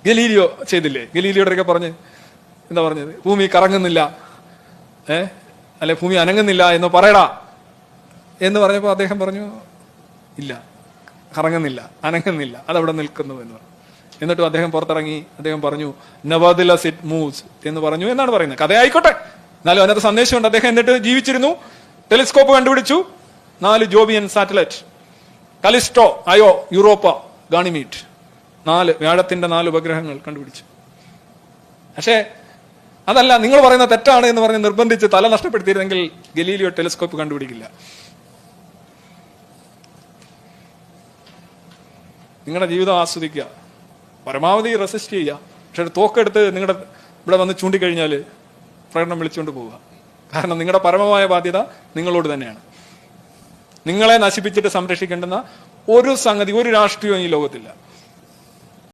Galileo ചെയ്തില്ലേ? ഗലീലിയോടൊക്കെ പറഞ്ഞ് എന്താ പറഞ്ഞത്? ഭൂമി കറങ്ങുന്നില്ല, അല്ലെ ഭൂമി അനങ്ങുന്നില്ല എന്ന് പറയടാ എന്ന് പറഞ്ഞപ്പോൾ അദ്ദേഹം പറഞ്ഞു, ഇല്ല, കറങ്ങുന്നില്ല, അനങ്ങുന്നില്ല, അതവിടെ നിൽക്കുന്നു എന്ന് പറഞ്ഞു. എന്നിട്ടും അദ്ദേഹം പുറത്തിറങ്ങി അദ്ദേഹം പറഞ്ഞു, നെവർദിലെസ് ഇറ്റ് മൂവ്സ് എന്ന് പറഞ്ഞു എന്നാണ് പറയുന്നത്. കഥയായിക്കോട്ടെ, എന്നാലും അതിനകത്ത് സന്ദേശമുണ്ട്. അദ്ദേഹം എന്നിട്ട് ജീവിച്ചിരുന്നു, ടെലിസ്കോപ്പ് കണ്ടുപിടിച്ചു, 4 ജോബിയൻ സാറ്റലൈറ്റ്, കലിസ്റ്റോ, അയോ, യൂറോപ്പ, ഗാണിമീഡ്, 4 വ്യാഴത്തിന്റെ 4 ഉപഗ്രഹങ്ങൾ കണ്ടുപിടിച്ചു. പക്ഷേ അതല്ല, നിങ്ങൾ പറയുന്ന തെറ്റാണ് എന്ന് പറഞ്ഞ് നിർബന്ധിച്ച് തല നഷ്ടപ്പെടുത്തിയിരുന്നെങ്കിൽ ഗലീലിയോ ടെലിസ്കോപ്പ് കണ്ടുപിടിക്കില്ല. നിങ്ങളുടെ ജീവിതം ആസ്വദിക്കുക, പരമാവധി റെസിസ്റ്റ് ചെയ്യുക. പക്ഷെ തോക്കെടുത്ത് നിങ്ങളുടെ ഇവിടെ വന്ന് ചൂണ്ടിക്കഴിഞ്ഞാൽ പ്രകടനം വിളിച്ചുകൊണ്ട് പോവുക. കാരണം നിങ്ങളുടെ പരമമായ ബാധ്യത നിങ്ങളോട് തന്നെയാണ്. നിങ്ങളെ നശിപ്പിച്ചിട്ട് സംരക്ഷിക്കേണ്ടുന്ന ഒരു സംഗതി, ഒരു രാഷ്ട്രീയവും ഈ ലോകത്തില്ല.